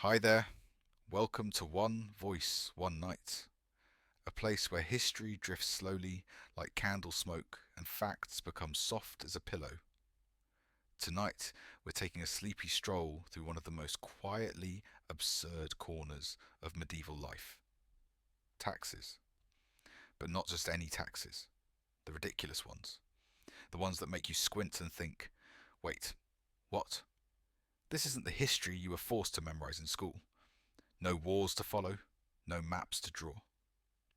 Hi there, welcome to One Voice, One Night, a place where history drifts slowly like candle smoke and facts become soft as a pillow. Tonight, we're taking a sleepy stroll through one of the most quietly absurd corners of medieval life. Taxes. But not just any taxes, the ridiculous ones. The ones that make you squint and think, wait, what? This isn't the history you were forced to memorize in school. No wars to follow, no maps to draw.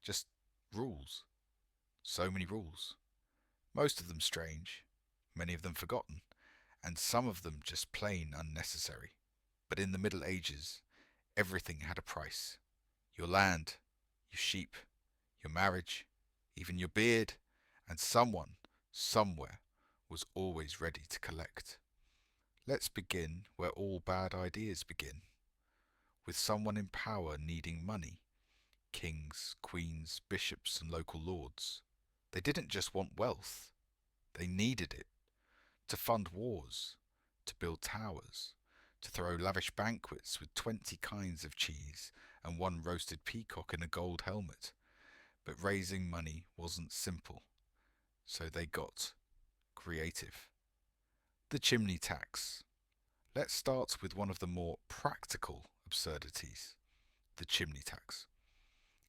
Just rules. So many rules. Most of them strange, many of them forgotten, and some of them just plain unnecessary. But in the Middle Ages, everything had a price. Your land, your sheep, your marriage, even your beard, and someone, somewhere, was always ready to collect. Let's begin where all bad ideas begin, with someone in power needing money. Kings, queens, bishops, and local lords. They didn't just want wealth, they needed it to fund wars, to build towers, to throw lavish banquets with 20 kinds of cheese and one roasted peacock in a gold helmet. But raising money wasn't simple, so they got creative. The chimney tax. Let's start with one of the more practical absurdities, the chimney tax.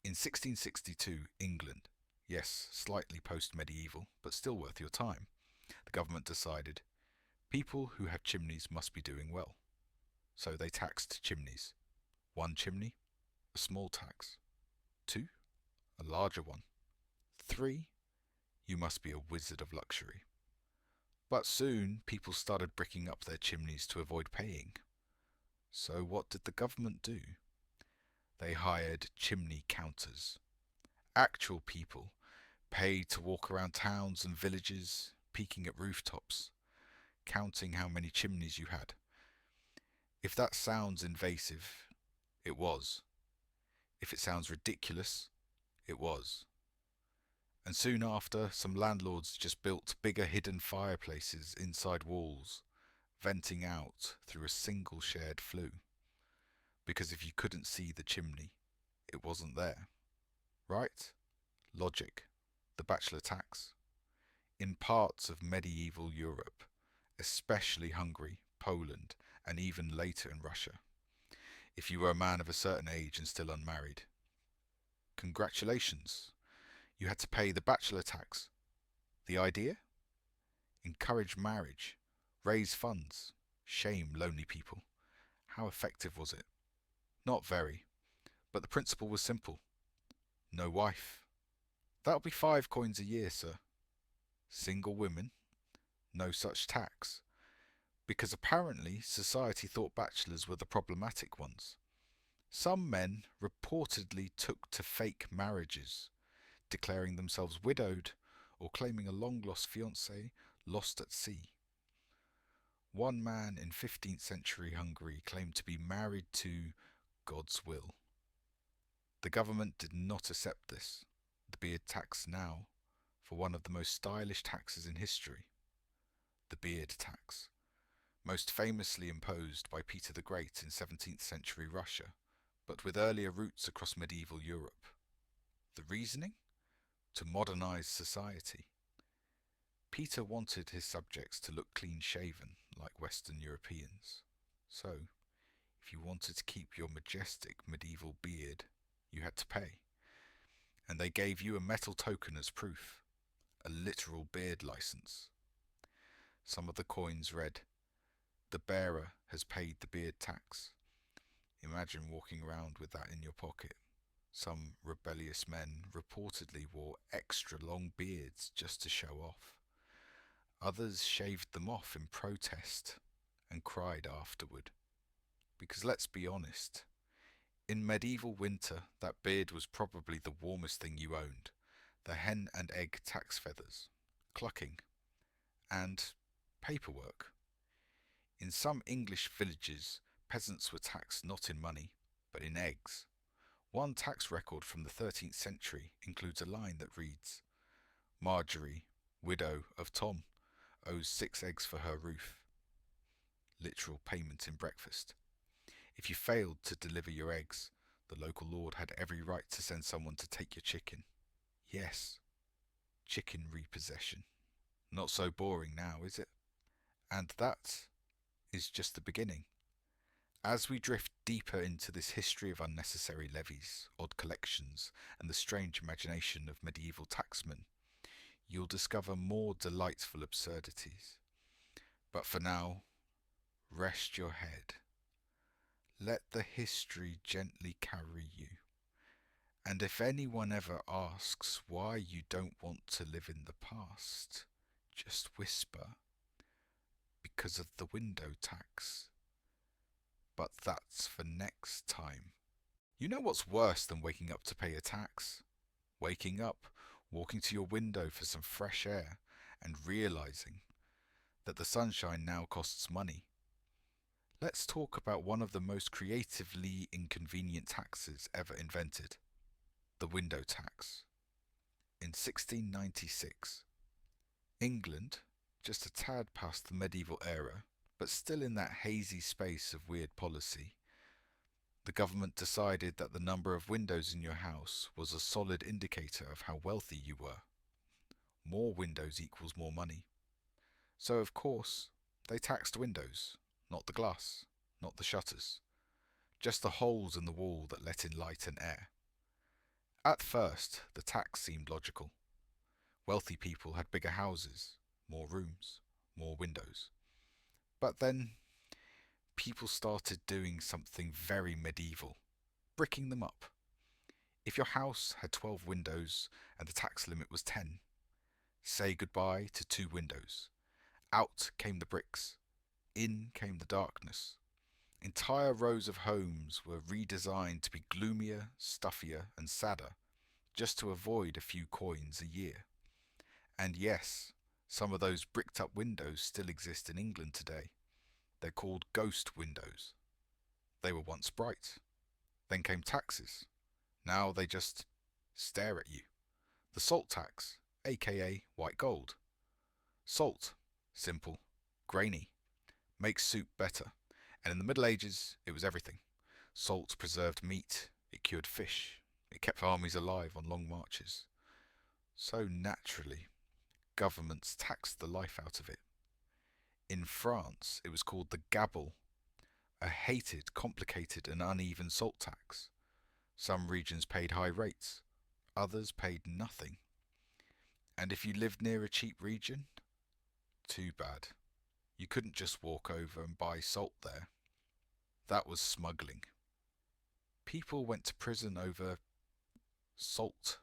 In 1662, England, yes, slightly post-medieval, but still worth your time, the government decided people who have chimneys must be doing well. So they taxed chimneys. One chimney, a small tax. Two, a larger one. Three, you must be a wizard of luxury. But soon people started bricking up their chimneys to avoid paying. So what did the government do? They hired chimney counters. Actual people paid to walk around towns and villages, peeking at rooftops, counting how many chimneys you had. If that sounds invasive, it was. If it sounds ridiculous, it was. And soon after, some landlords just built bigger hidden fireplaces inside walls, venting out through a single shared flue. Because if you couldn't see the chimney, it wasn't there. Right? Logic. The bachelor tax. In parts of medieval Europe, especially Hungary, Poland, and even later in Russia, if you were a man of a certain age and still unmarried. Congratulations, you had to pay the bachelor tax. The idea? Encourage marriage, raise funds, shame lonely people. How effective was it? Not very, but the principle was simple. No wife. That'll be 5 coins a year, sir. Single women? No such tax. Because apparently society thought bachelors were the problematic ones. Some men reportedly took to fake marriages, declaring themselves widowed or claiming a long-lost fiancée lost at sea. One man in 15th century Hungary claimed to be married to God's will. The government did not accept this, the beard tax now, for one of the most stylish taxes in history, the beard tax, most famously imposed by Peter the Great in 17th century Russia, but with earlier roots across medieval Europe. The reasoning? To modernize society. Peter wanted his subjects to look clean-shaven like Western Europeans. So, if you wanted to keep your majestic medieval beard, you had to pay. And they gave you a metal token as proof, a literal beard license. Some of the coins read, "The bearer has paid the beard tax." Imagine walking around with that in your pocket. Some rebellious men reportedly wore extra long beards just to show off. Others shaved them off in protest and cried afterward. Because let's be honest, in medieval winter that beard was probably the warmest thing you owned. The hen and egg tax feathers, clucking, and paperwork. In some English villages, peasants were taxed not in money, but in eggs. One tax record from the 13th century includes a line that reads, "Marjorie, widow of Tom, owes 6 eggs for her roof." Literal payment in breakfast. If you failed to deliver your eggs, the local lord had every right to send someone to take your chicken. Yes, chicken repossession. Not so boring now, is it? And that is just the beginning. As we drift deeper into this history of unnecessary levies, odd collections, and the strange imagination of medieval tacksmen, you'll discover more delightful absurdities. But for now, rest your head. Let the history gently carry you. And if anyone ever asks why you don't want to live in the past, just whisper, because of the window tax. But that's for next time. You know what's worse than waking up to pay a tax? Waking up, walking to your window for some fresh air, and realizing that the sunshine now costs money. Let's talk about one of the most creatively inconvenient taxes ever invented, the window tax. In 1696, England, just a tad past the medieval era, but still in that hazy space of weird policy, the government decided that the number of windows in your house was a solid indicator of how wealthy you were. More windows equals more money. So of course, they taxed windows, not the glass, not the shutters, just the holes in the wall that let in light and air. At first, the tax seemed logical. Wealthy people had bigger houses, more rooms, more windows. But then, people started doing something very medieval, bricking them up. If your house had 12 windows and the tax limit was 10, say goodbye to 2 windows. Out came the bricks. In came the darkness. Entire rows of homes were redesigned to be gloomier, stuffier, and sadder, just to avoid a few coins a year. And yes, some of those bricked up windows still exist in England today. They're called ghost windows. They were once bright. Then came taxes. Now they just stare at you. The salt tax, aka white gold. Salt, simple, grainy, makes soup better. And in the Middle Ages, it was everything. Salt preserved meat, it cured fish, it kept armies alive on long marches. So naturally, governments taxed the life out of it. In France, it was called the gabelle, a hated, complicated and uneven salt tax. Some regions paid high rates, others paid nothing. And if you lived near a cheap region, too bad. You couldn't just walk over and buy salt there. That was smuggling. People went to prison over salt.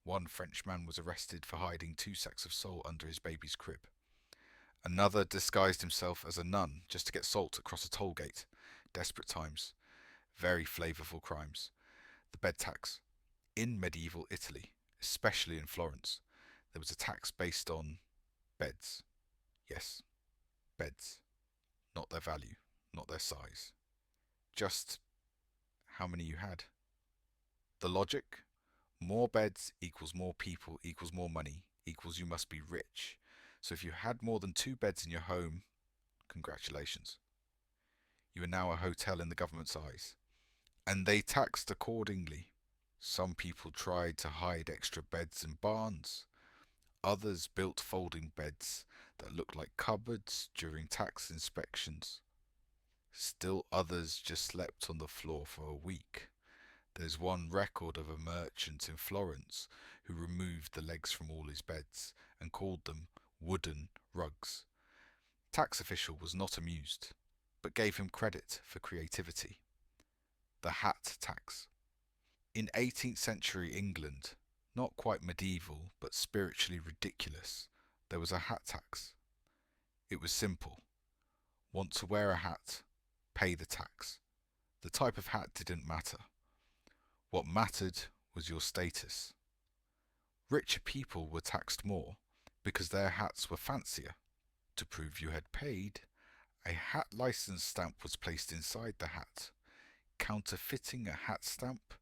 One Frenchman was arrested for hiding 2 sacks of salt under his baby's crib. Another disguised himself as a nun just to get salt across a toll gate. Desperate times. Very flavourful crimes. The bed tax. In medieval Italy, especially in Florence, there was a tax based on beds. Yes, beds. Not their value, not their size. Just how many you had. The logic? More beds equals more people equals more money equals you must be rich. So if you had more than 2 beds in your home, congratulations. You are now a hotel in the government's eyes. And they taxed accordingly. Some people tried to hide extra beds in barns. Others built folding beds that looked like cupboards during tax inspections. Still others just slept on the floor for a week. There's one record of a merchant in Florence who removed the legs from all his beds and called them wooden rugs. Tax official was not amused, but gave him credit for creativity. The hat tax. In 18th century England, not quite medieval but spiritually ridiculous, there was a hat tax. It was simple. Want to wear a hat? Pay the tax. The type of hat didn't matter. What mattered was your status. Richer people were taxed more because their hats were fancier. To prove you had paid, a hat license stamp was placed inside the hat. Counterfeiting a hat stamp?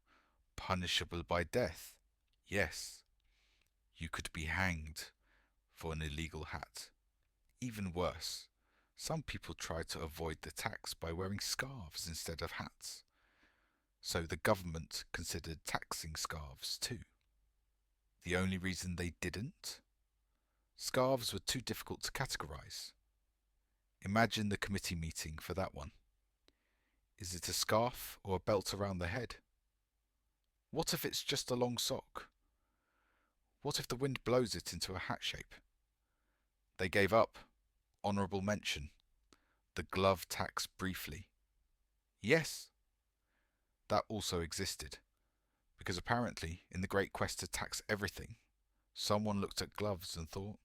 Punishable by death. Yes, you could be hanged for an illegal hat. Even worse, Some people tried to avoid the tax by wearing scarves instead of hats, so the government considered taxing scarves too. The only reason they didn't? Scarves were too difficult to categorize. Imagine the committee meeting for that one. Is it a scarf or a belt around the head? What if it's just a long sock? What if the wind blows it into a hat shape? They gave up. Honourable mention. The glove tax briefly. Yes, that also existed, because apparently, in the great quest to tax everything, someone looked at gloves and thought,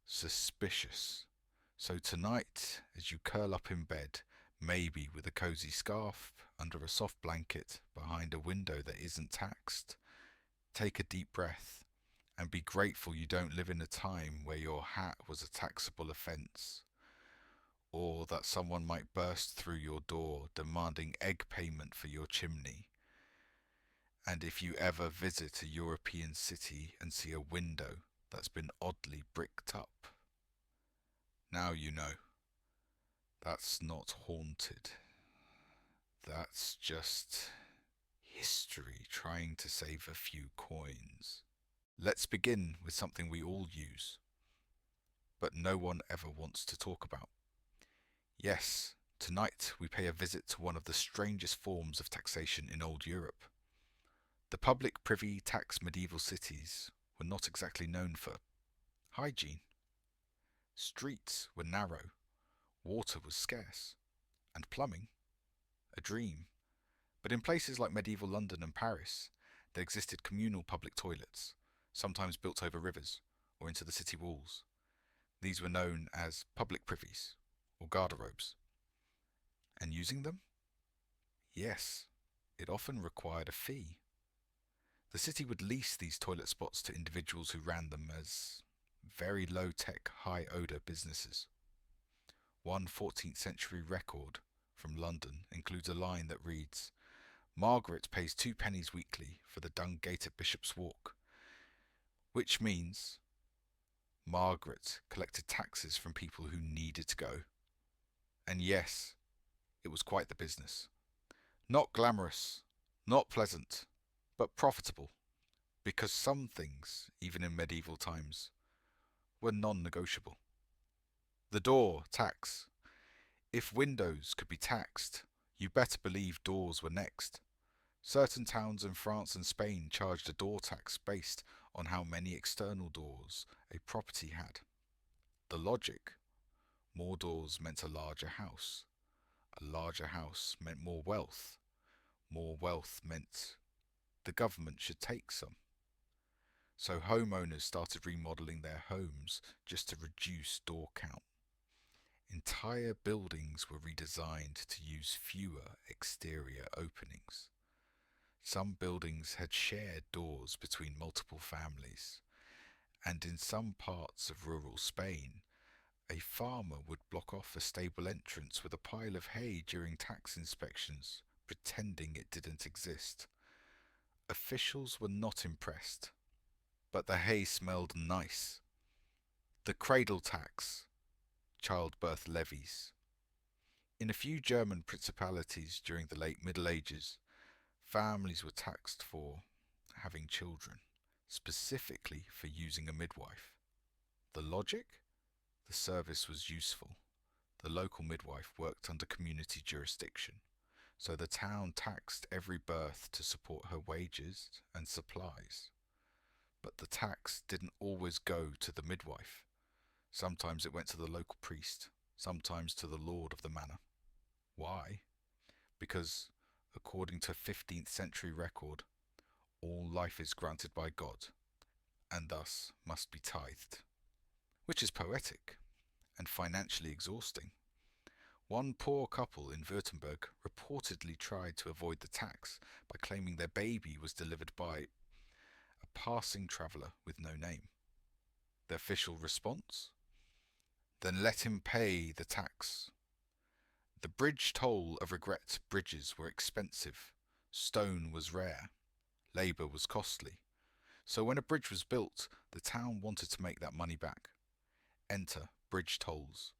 suspicious. So tonight, as you curl up in bed, maybe with a cosy scarf, under a soft blanket, behind a window that isn't taxed, take a deep breath and be grateful you don't live in a time where your hat was a taxable offence, or that someone might burst through your door demanding egg payment for your chimney. And if you ever visit a European city and see a window that's been oddly bricked up, now you know. That's not haunted. That's just history trying to save a few coins. Let's begin with something we all use, but no one ever wants to talk about. Yes, tonight we pay a visit to one of the strangest forms of taxation in old Europe. The public privy tax medieval cities were not exactly known for hygiene. Streets were narrow, water was scarce, and plumbing, a dream. But in places like medieval London and Paris, there existed communal public toilets, sometimes built over rivers or into the city walls. These were known as public privies, or garderobes. And using them? Yes, it often required a fee. The city would lease these toilet spots to individuals who ran them as very low-tech, high-odour businesses. One 14th century record from London includes a line that reads, "Margaret pays 2 pennies weekly for the dung gate at Bishop's Walk," which means Margaret collected taxes from people who needed to go. And yes, it was quite the business. Not glamorous, not pleasant, but profitable, because some things, even in medieval times, were non-negotiable. The door tax. If windows could be taxed, you better believe doors were next. Certain towns in France and Spain charged a door tax based on how many external doors a property had. The logic: more doors meant a larger house. A larger house meant more wealth. More wealth meant the government should take some. So homeowners started remodeling their homes just to reduce door count. Entire buildings were redesigned to use fewer exterior openings. Some buildings had shared doors between multiple families, and in some parts of rural Spain, a farmer would block off a stable entrance with a pile of hay during tax inspections, pretending it didn't exist. Officials were not impressed, but the hay smelled nice. The cradle tax, childbirth levies. In a few German principalities during the late Middle Ages, families were taxed for having children, specifically for using a midwife. The logic? The service was useful. The local midwife worked under community jurisdiction, so the town taxed every birth to support her wages and supplies. But the tax didn't always go to the midwife. Sometimes it went to the local priest, sometimes to the lord of the manor. Why? Because, according to a 15th century record, all life is granted by God, and thus must be tithed. Which is poetic, and financially exhausting. One poor couple in Württemberg reportedly tried to avoid the tax by claiming their baby was delivered by a passing traveller with no name. The official response? Then let him pay the tax. The bridge toll of regret bridges were expensive, stone was rare, labour was costly. So when a bridge was built, the town wanted to make that money back. Enter bridge tolls.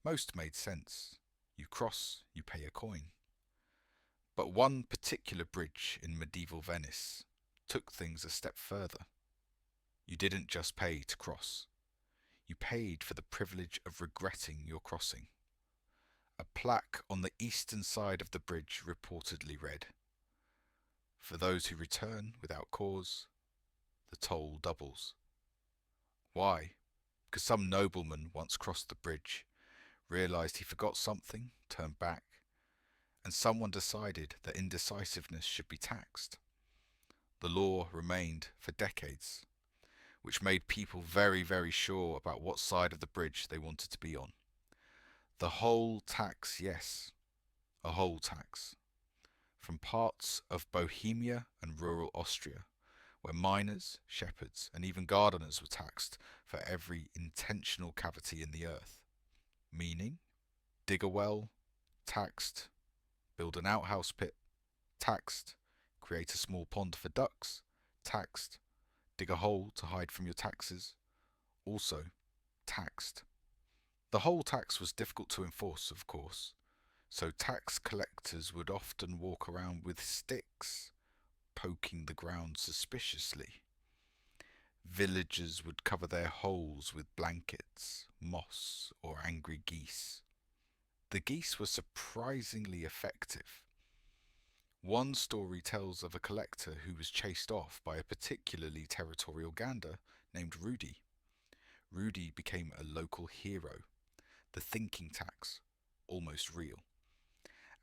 Most made sense. You cross, you pay a coin. But one particular bridge in medieval Venice took things a step further. You didn't just pay to cross. You paid for the privilege of regretting your crossing. A plaque on the eastern side of the bridge reportedly read, "For those who return without cause, the toll doubles." Why? Because some nobleman once crossed the bridge, realized he forgot something, turned back, and someone decided that indecisiveness should be taxed. The law remained for decades, which made people very, very sure about what side of the bridge they wanted to be on. The whole tax, yes, a whole tax. From parts of Bohemia and rural Austria, where miners, shepherds, and even gardeners were taxed for every intentional cavity in the earth. Meaning, dig a well, taxed; build an outhouse pit, taxed; create a small pond for ducks, taxed; dig a hole to hide from your taxes, also taxed. The whole tax was difficult to enforce, of course, so tax collectors would often walk around with sticks, poking the ground suspiciously. Villagers would cover their holes with blankets, moss, or angry geese. The geese were surprisingly effective. One story tells of a collector who was chased off by a particularly territorial gander named Rudy. Rudy became a local hero, the thinking tax, almost real.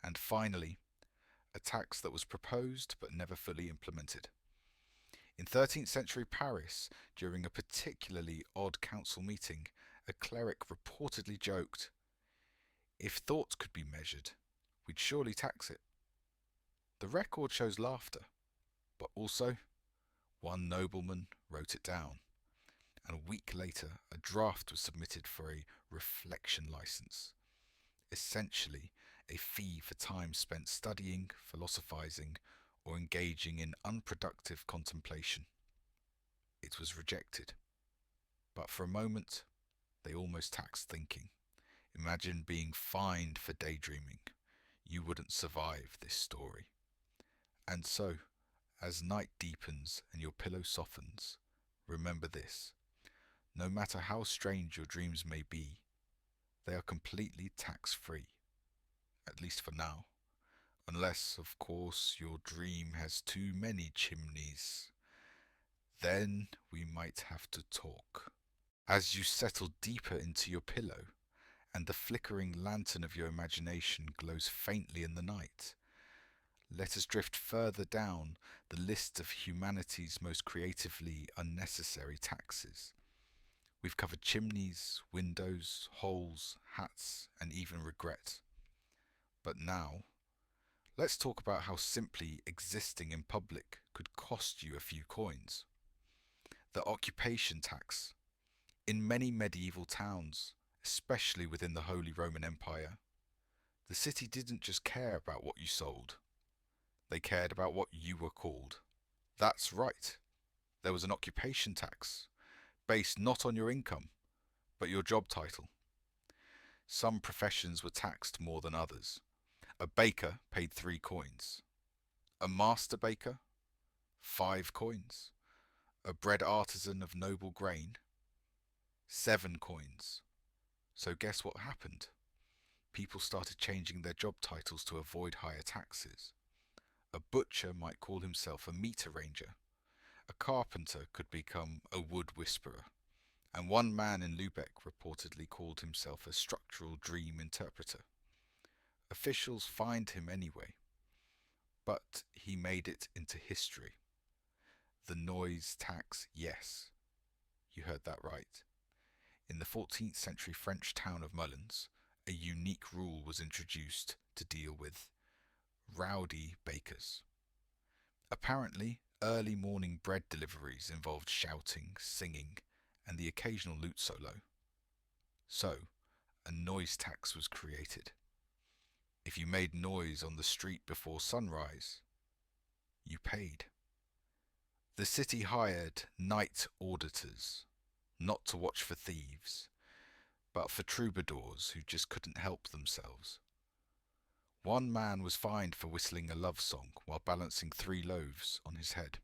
And finally, a tax that was proposed but never fully implemented. In 13th century Paris, during a particularly odd council meeting, a cleric reportedly joked, "If thought could be measured, we'd surely tax it." The record shows laughter, but also one nobleman wrote it down, and a week later a draft was submitted for a reflection license, essentially a fee for time spent studying, philosophizing, or engaging in unproductive contemplation. It was rejected, but for a moment they almost taxed thinking. Imagine being fined for daydreaming. You wouldn't survive this story. And so, as night deepens and your pillow softens, remember this: no matter how strange your dreams may be, they are completely tax-free, at least for now. Unless, of course, your dream has too many chimneys. Then we might have to talk. As you settle deeper into your pillow, and the flickering lantern of your imagination glows faintly in the night, let us drift further down the list of humanity's most creatively unnecessary taxes. We've covered chimneys, windows, holes, hats, and even regret. But now, let's talk about how simply existing in public could cost you a few coins. The occupation tax. In many medieval towns, especially within the Holy Roman Empire, the city didn't just care about what you sold. They cared about what you were called. That's right. There was an occupation tax, based not on your income, but your job title. Some professions were taxed more than others. A baker paid 3 coins. A master baker, 5 coins. A bread artisan of noble grain, 7 coins. So guess what happened? People started changing their job titles to avoid higher taxes. A butcher might call himself a meat arranger. A carpenter could become a wood whisperer. And one man in Lubeck reportedly called himself a structural dream interpreter. Officials fined him anyway, but he made it into history. The noise tax, yes, you heard that right. In the 14th century French town of Mullins, a unique rule was introduced to deal with rowdy bakers. Apparently, early morning bread deliveries involved shouting, singing, and the occasional lute solo. So, a noise tax was created. If you made noise on the street before sunrise, you paid. The city hired night auditors, not to watch for thieves, but for troubadours who just couldn't help themselves. One man was fined for whistling a love song while balancing 3 loaves on his head.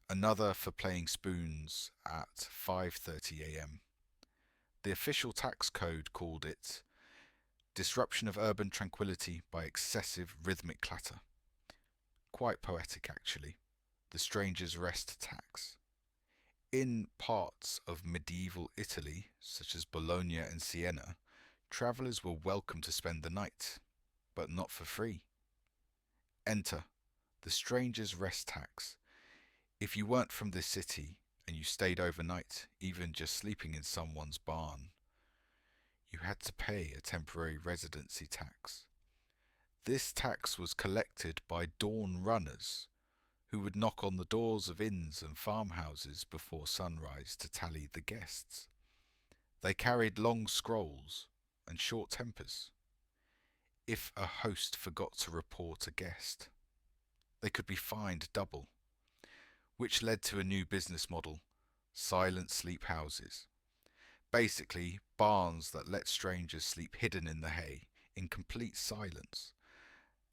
Another for playing spoons at 5:30 a.m. The official tax code called it disruption of urban tranquility by excessive rhythmic clatter. Quite poetic, actually. The stranger's rest tax. In parts of medieval Italy, such as Bologna and Siena, travellers were welcome to spend the night, but not for free. Enter the stranger's rest tax. If you weren't from this city and you stayed overnight, even just sleeping in someone's barn, you had to pay a temporary residency tax. This tax was collected by dawn runners who would knock on the doors of inns and farmhouses before sunrise to tally the guests. They carried long scrolls and short tempers. If a host forgot to report a guest, they could be fined double, which led to a new business model: silent sleep houses. Basically, barns that let strangers sleep hidden in the hay in complete silence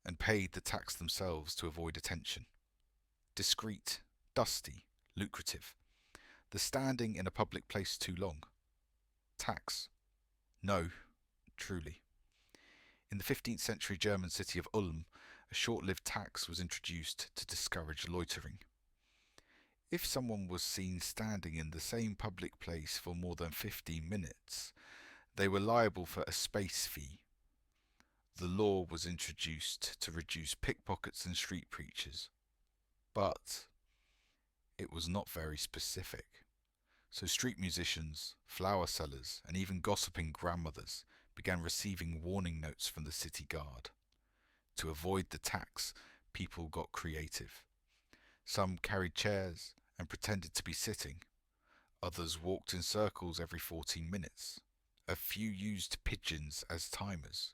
and paid the tax themselves to avoid attention. Discreet, dusty, lucrative. The standing in a public place too long. Tax. No, truly. In the 15th century German city of Ulm, a short-lived tax was introduced to discourage loitering. If someone was seen standing in the same public place for more than 15 minutes, they were liable for a space fee. The law was introduced to reduce pickpockets and street preachers, but it was not very specific. So street musicians, flower sellers, and even gossiping grandmothers began receiving warning notes from the city guard. To avoid the tax, people got creative. Some carried chairs and pretended to be sitting. Others walked in circles every 14 minutes. A few used pigeons as timers.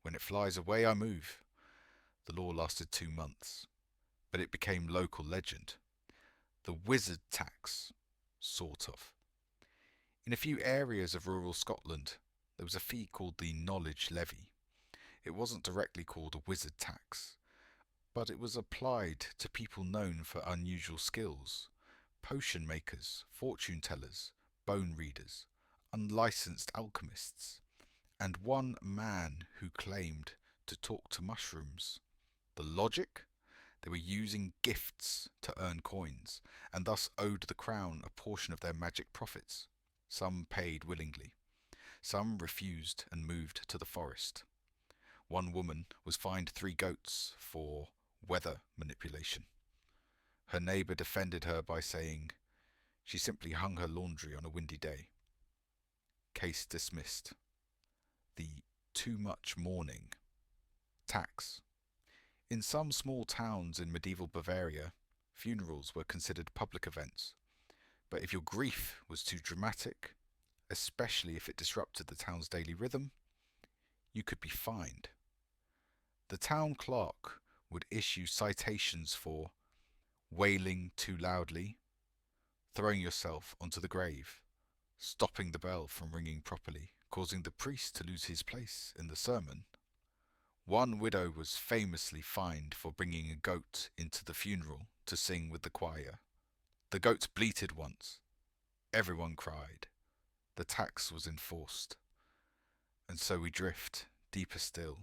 When it flies away, I move. The law lasted 2 months, but it became local legend. The wizard tax, sort of. In a few areas of rural Scotland, there was a fee called the knowledge levy. It wasn't directly called a wizard tax, but it was applied to people known for unusual skills: potion makers, fortune tellers, bone readers, unlicensed alchemists, and one man who claimed to talk to mushrooms. The logic? They were using gifts to earn coins, and thus owed the crown a portion of their magic profits. Some paid willingly. Some refused and moved to the forest. One woman was fined 3 goats for weather manipulation. Her neighbour defended her by saying she simply hung her laundry on a windy day. Case dismissed. The too much mourning tax. In some small towns in medieval Bavaria, funerals were considered public events. But if your grief was too dramatic, especially if it disrupted the town's daily rhythm, you could be fined. The town clerk would issue citations for wailing too loudly, throwing yourself onto the grave, stopping the bell from ringing properly, causing the priest to lose his place in the sermon. One widow was famously fined for bringing a goat into the funeral to sing with the choir. The goat bleated once. Everyone cried. The tax was enforced. And so we drift, deeper still,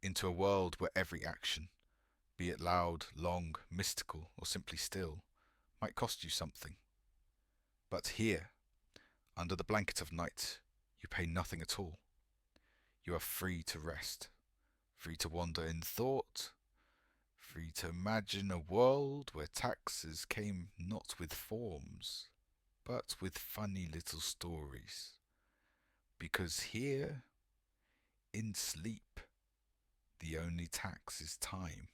into a world where every action, be it loud, long, mystical, or simply still, might cost you something. But here, under the blanket of night, you pay nothing at all. You are free to rest, free to wander in thought, free to imagine a world where taxes came not with forms, but with funny little stories. Because here, in sleep, the only tax is time,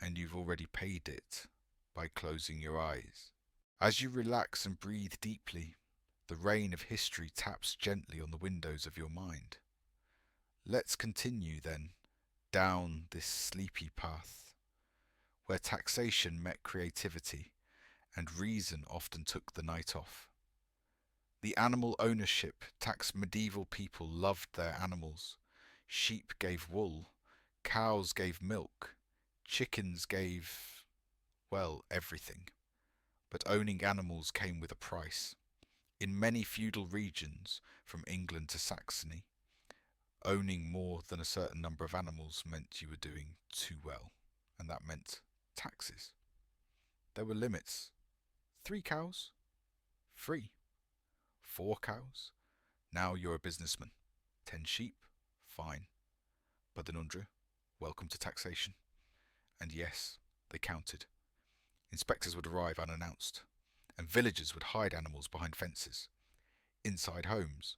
and you've already paid it by closing your eyes. As you relax and breathe deeply, the rain of history taps gently on the windows of your mind. Let's continue then down this sleepy path, where taxation met creativity and reason often took the night off. The animal ownership tax medieval people loved their animals. Sheep gave wool, cows gave milk, chickens gave, well, everything. But owning animals came with a price. In many feudal regions, from England to Saxony, owning more than a certain number of animals meant you were doing too well, and that meant taxes. There were limits. 3 cows? Free. 4 cows? Now you're a businessman. 10 sheep? Fine. Badanundra, welcome to taxation. And yes, they counted. Inspectors would arrive unannounced, and villagers would hide animals behind fences, inside homes,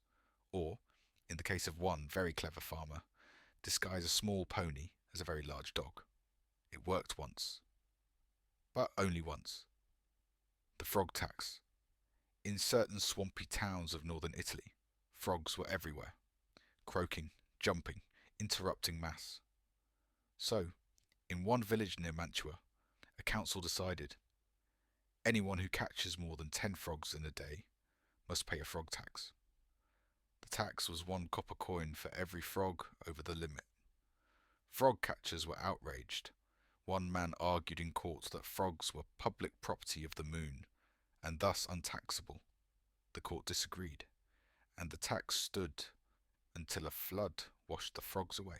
or, in the case of one very clever farmer, disguise a small pony as a very large dog. It worked once, but only once. The frog tax. In certain swampy towns of northern Italy, frogs were everywhere, croaking, jumping, interrupting mass. So, in one village near Mantua, a council decided anyone who catches more than 10 frogs in a day must pay a frog tax. The tax was 1 copper coin for every frog over the limit. Frog catchers were outraged. One man argued in court that frogs were public property of the moon, and thus untaxable. The court disagreed, and the tax stood until a flood washed the frogs away.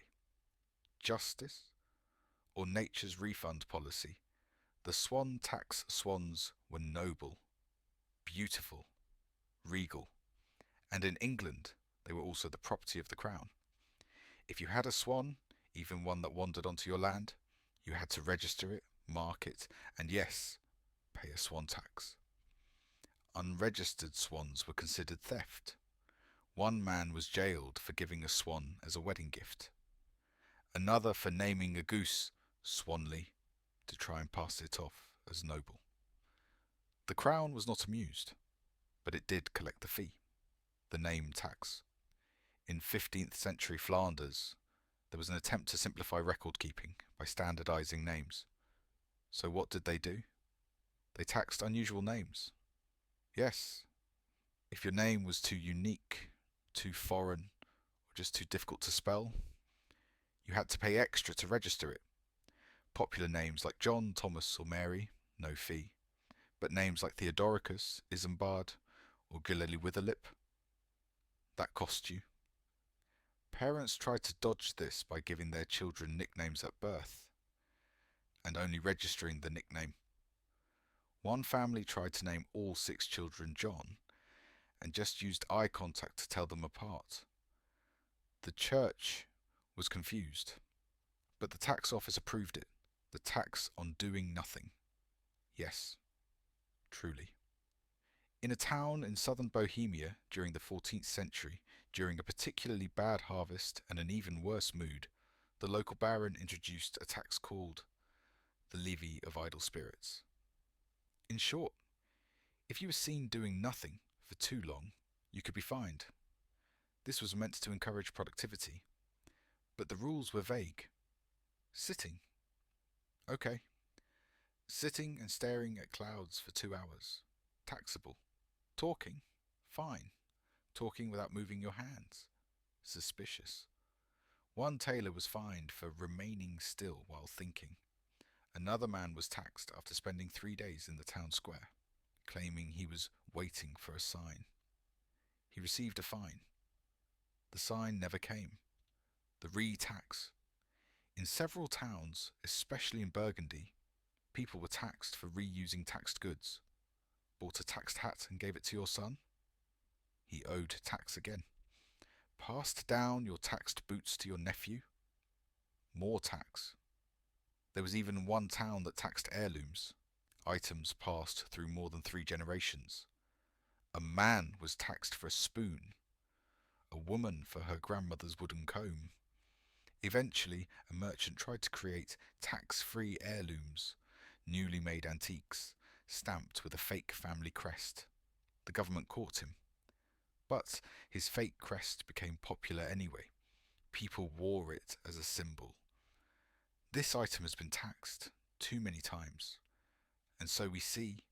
Justice, or nature's refund policy? The swan tax swans were noble, beautiful, regal, and in England they were also the property of the crown. If you had a swan, even one that wandered onto your land, you had to register it, mark it, and yes, pay a swan tax. Unregistered swans were considered theft. One man was jailed for giving a swan as a wedding gift. Another for naming a goose Swanley to try and pass it off as noble. The crown was not amused, but it did collect the fee, the name tax. In 15th century Flanders, there was an attempt to simplify record keeping by standardizing names. So what did they do? They taxed unusual names. Yes, if your name was too unique, too foreign, or just too difficult to spell, you had to pay extra to register it. Popular names like John, Thomas, or Mary, no fee. But names like Theodoricus, Isambard, or Gillely Witherlip, that cost you. Parents tried to dodge this by giving their children nicknames at birth, and only registering the nickname. One family tried to name all 6 children John, and just used eye contact to tell them apart. The church was confused, but the tax office approved it. The tax on doing nothing. Yes, truly. In a town in southern Bohemia during the 14th century, during a particularly bad harvest and an even worse mood, the local baron introduced a tax called the levy of idle spirits. In short, if you were seen doing nothing for too long, you could be fined. This was meant to encourage productivity, but the rules were vague. Sitting. Okay. Sitting and staring at clouds for 2 hours. Taxable. Talking. Fine. Talking without moving your hands. Suspicious. One tailor was fined for remaining still while thinking. Another man was taxed after spending 3 days in the town square, claiming he was waiting for a sign. He received a fine. The sign never came. The re-tax. In several towns, especially in Burgundy, people were taxed for reusing taxed goods. Bought a taxed hat and gave it to your son? He owed tax again. Passed down your taxed boots to your nephew? More tax. There was even one town that taxed heirlooms, items passed through more than 3 generations. A man was taxed for a spoon, a woman for her grandmother's wooden comb. Eventually, a merchant tried to create tax-free heirlooms, newly made antiques, stamped with a fake family crest. The government caught him. But his fake crest became popular anyway. People wore it as a symbol. This item has been taxed too many times. And so we see,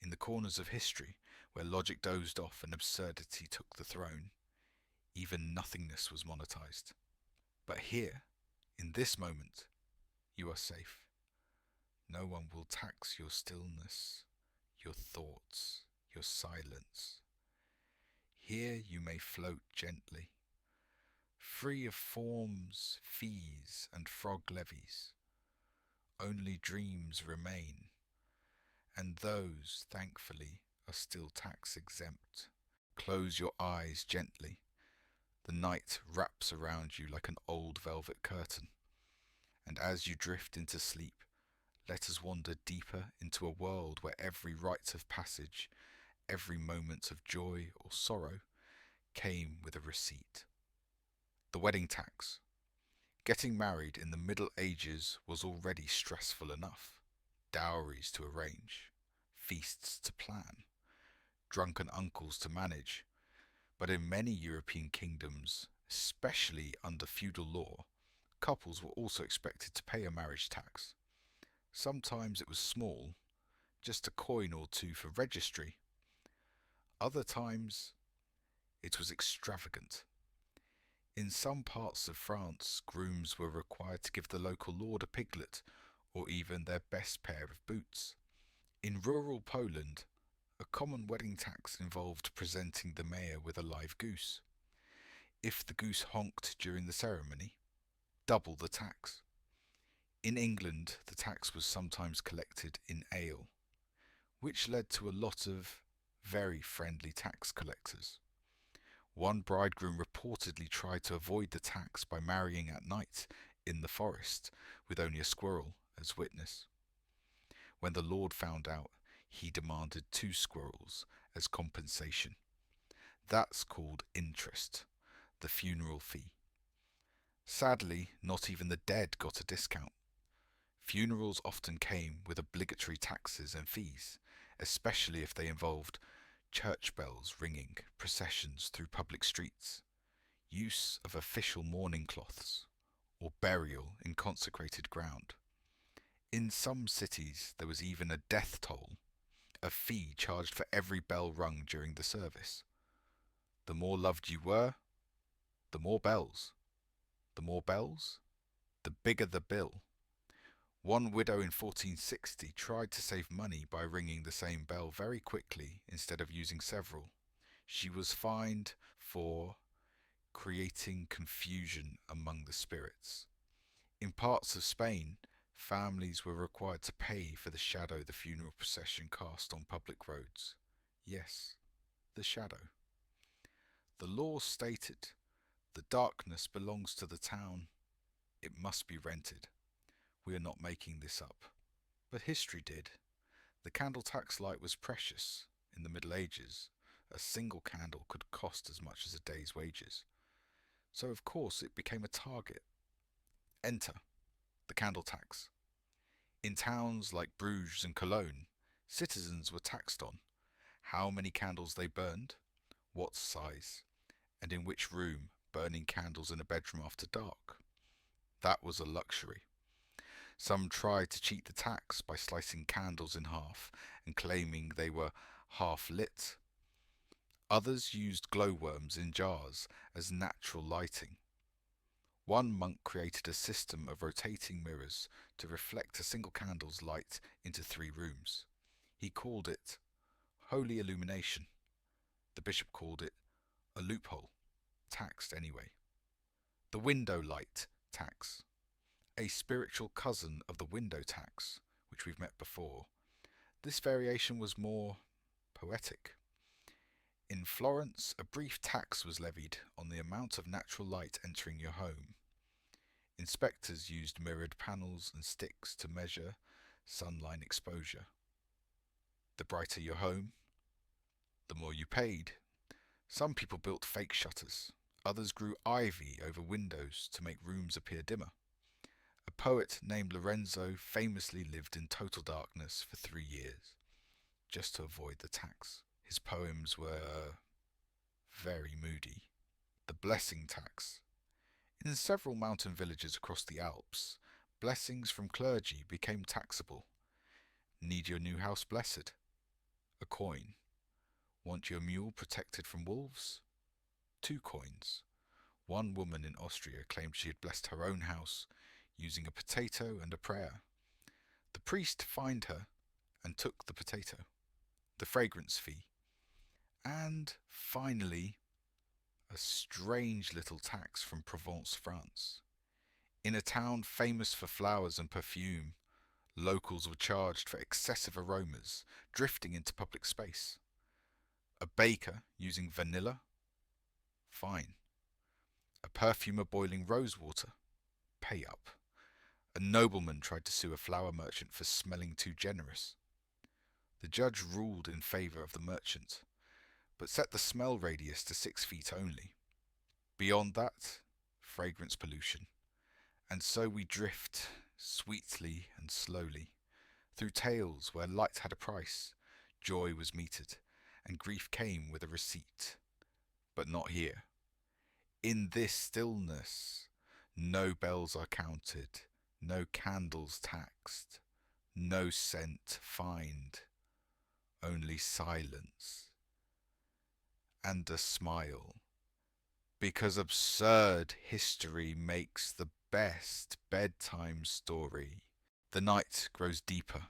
in the corners of history, where logic dozed off and absurdity took the throne. Even nothingness was monetized. But here, in this moment, you are safe. No one will tax your stillness, your thoughts, your silence. Here you may float gently, free of forms, fees, and frog levies. Only dreams remain, and those, thankfully, are still tax exempt. Close your eyes gently. The night wraps around you like an old velvet curtain, and as you drift into sleep, let us wander deeper into a world where every rite of passage, every moment of joy or sorrow, came with a receipt. The wedding tax. Getting married in the Middle Ages was already stressful enough. Dowries to arrange, feasts to plan, drunken uncles to manage. But in many European kingdoms, especially under feudal law, couples were also expected to pay a marriage tax. Sometimes it was small, just a coin or two for registry. Other times it was extravagant. In some parts of France, grooms were required to give the local lord a piglet, or even their best pair of boots. In rural Poland, a common wedding tax involved presenting the mayor with a live goose. If the goose honked during the ceremony, double the tax. In England, the tax was sometimes collected in ale, which led to a lot of very friendly tax collectors. One bridegroom reportedly tried to avoid the tax by marrying at night in the forest with only a squirrel as witness. When the lord found out, he demanded 2 squirrels as compensation. That's called interest, the funeral fee. Sadly, not even the dead got a discount. Funerals often came with obligatory taxes and fees, especially if they involved church bells ringing, processions through public streets, use of official mourning cloths, or burial in consecrated ground. In some cities there was even a death toll, a fee charged for every bell rung during the service. The more loved you were, the more bells. The more bells, the bigger the bill. One widow in 1460 tried to save money by ringing the same bell very quickly instead of using several. She was fined for creating confusion among the spirits. In parts of Spain, families were required to pay for the shadow the funeral procession cast on public roads. Yes, the shadow. The law stated, the darkness belongs to the town. It must be rented. We are not making this up. But history did. The candle tax light was precious. In the Middle Ages, a single candle could cost as much as a day's wages. So of course it became a target. Enter the candle tax. In towns like Bruges and Cologne, citizens were taxed on how many candles they burned, what size, and in which room, burning candles in a bedroom after dark. That was a luxury. Some tried to cheat the tax by slicing candles in half and claiming they were half lit. Others used glowworms in jars as natural lighting. One monk created a system of rotating mirrors to reflect a single candle's light into 3 rooms. He called it holy illumination. The bishop called it a loophole, taxed anyway. The window light tax. A spiritual cousin of the window tax, which we've met before. This variation was more poetic. In Florence, a brief tax was levied on the amount of natural light entering your home. Inspectors used mirrored panels and sticks to measure sunlight exposure. The brighter your home, the more you paid. Some people built fake shutters. Others grew ivy over windows to make rooms appear dimmer. A poet named Lorenzo famously lived in total darkness for 3 years, just to avoid the tax. His poems were very moody. The blessing tax. In several mountain villages across the Alps, blessings from clergy became taxable. Need your new house blessed? A coin. Want your mule protected from wolves? 2 coins. One woman in Austria claimed she had blessed her own house using a potato and a prayer. The priest fined her and took the potato. The fragrance fee. And finally, a strange little tax from Provence, France. In a town famous for flowers and perfume, locals were charged for excessive aromas drifting into public space. A baker using vanilla? Fine. A perfumer boiling rose water? Pay up. A nobleman tried to sue a flower merchant for smelling too generous. The judge ruled in favour of the merchant, but set the smell radius to 6 feet only. Beyond that, fragrance pollution. And so we drift, sweetly and slowly, through tales where light had a price, joy was metered, and grief came with a receipt. But not here. In this stillness, no bells are counted, no candles taxed, no scent fined, only silence and a smile. Because absurd history makes the best bedtime story. The night grows deeper,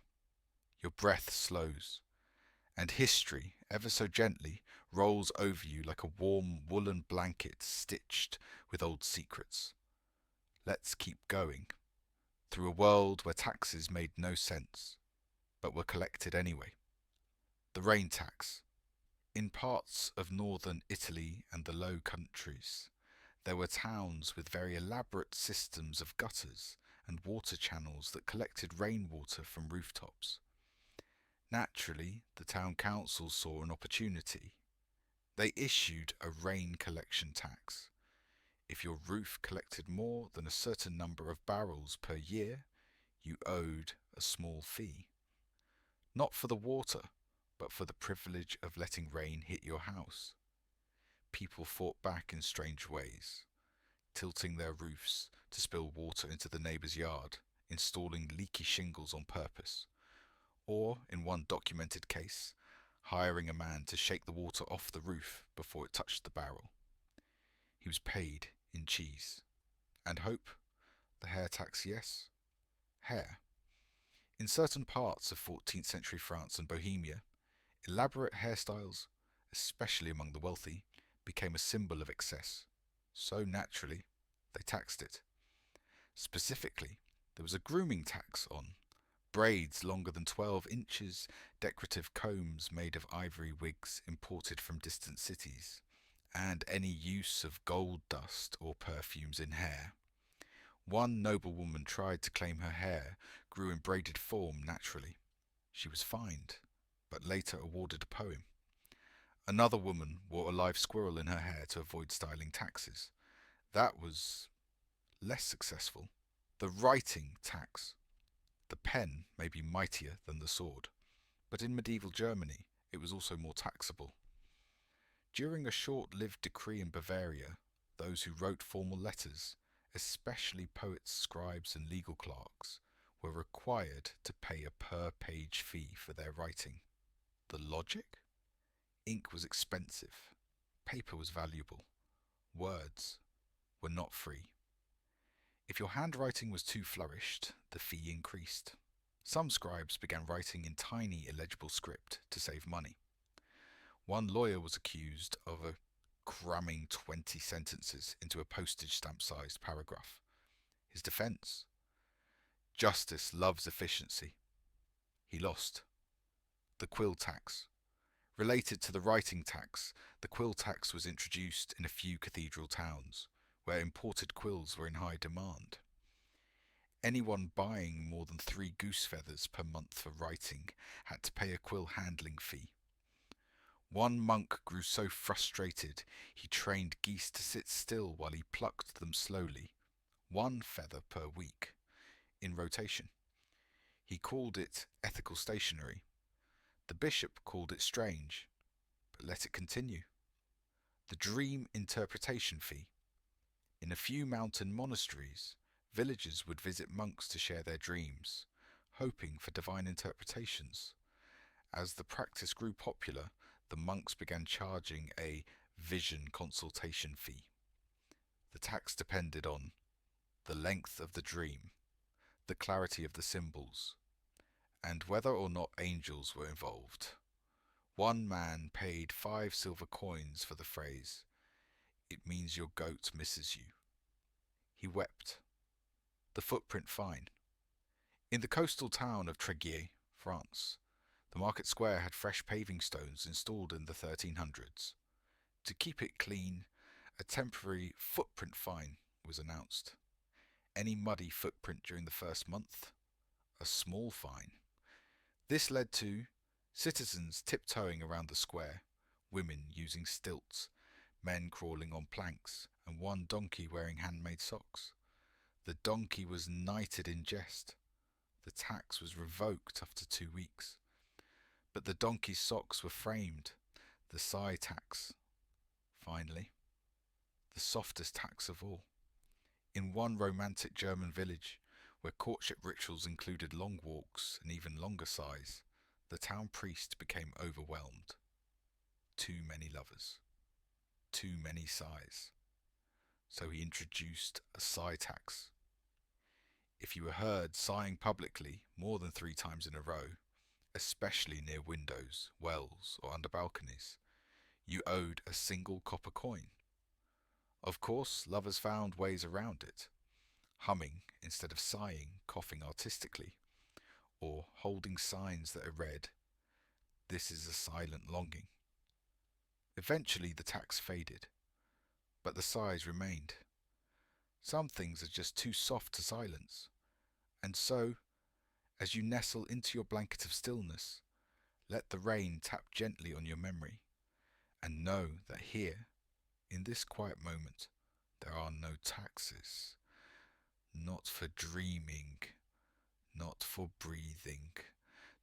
your breath slows, and history, ever so gently, rolls over you like a warm woolen blanket stitched with old secrets. Let's keep going, through a world where taxes made no sense, but were collected anyway. The rain tax. In parts of northern Italy and the Low Countries, there were towns with very elaborate systems of gutters and water channels that collected rainwater from rooftops. Naturally, the town council saw an opportunity. They issued a rain collection tax. If your roof collected more than a certain number of barrels per year, you owed a small fee. Not for the water, but for the privilege of letting rain hit your house. People fought back in strange ways, tilting their roofs to spill water into the neighbour's yard, installing leaky shingles on purpose, or, in one documented case, hiring a man to shake the water off the roof before it touched the barrel. He was paid in cheese. And hope? The hair tax, yes. Hair. In certain parts of 14th century France and Bohemia, elaborate hairstyles, especially among the wealthy, became a symbol of excess. So naturally, they taxed it. Specifically, there was a grooming tax on braids longer than 12 inches, decorative combs made of ivory wigs imported from distant cities, and any use of gold dust or perfumes in hair. One noblewoman tried to claim her hair grew in braided form naturally. She was fined, but later awarded a poem. Another woman wore a live squirrel in her hair to avoid styling taxes. That was less successful. The writing tax. The pen may be mightier than the sword, but in medieval Germany it was also more taxable. During a short-lived decree in Bavaria, those who wrote formal letters, especially poets, scribes and legal clerks, were required to pay a per-page fee for their writing. The logic? Ink was expensive. Paper was valuable. Words were not free. If your handwriting was too flourished, the fee increased. Some scribes began writing in tiny illegible script to save money. One lawyer was accused of cramming 20 sentences into a postage stamp-sized paragraph. His defense? Justice loves efficiency. He lost. The quill tax. Related to the writing tax, the quill tax was introduced in a few cathedral towns, where imported quills were in high demand. Anyone buying more than 3 goose feathers per month for writing had to pay a quill handling fee. One monk grew so frustrated he trained geese to sit still while he plucked them slowly, 1 feather per week, in rotation. He called it ethical stationery. The bishop called it strange, but let it continue. The dream interpretation fee. In a few mountain monasteries, villagers would visit monks to share their dreams, hoping for divine interpretations. As the practice grew popular, the monks began charging a vision consultation fee. The tax depended on the length of the dream, the clarity of the symbols, and whether or not angels were involved. One man paid 5 silver coins for the phrase, "It means your goat misses you." He wept. The footprint fine. In the coastal town of Tréguier, France, the market square had fresh paving stones installed in the 1300s. To keep it clean, a temporary footprint fine was announced. Any muddy footprint during the first month, a small fine. This led to citizens tiptoeing around the square, women using stilts, men crawling on planks, and one donkey wearing handmade socks. The donkey was knighted in jest. The tax was revoked after 2 weeks. But the donkey's socks were framed. The sigh tax, finally. The softest tax of all. In one romantic German village, where courtship rituals included long walks and even longer sighs, the town priest became overwhelmed. Too many lovers. Too many sighs. So he introduced a sigh tax. If you were heard sighing publicly more than 3 times in a row, especially near windows, wells, or under balconies, you owed a single copper coin. Of course, lovers found ways around it, humming instead of sighing, coughing artistically, or holding signs that are read, "This is a silent longing." Eventually the tax faded, but the sighs remained. Some things are just too soft to silence, and so, as you nestle into your blanket of stillness, let the rain tap gently on your memory, and know that here, in this quiet moment, there are no taxes. Not for dreaming, not for breathing,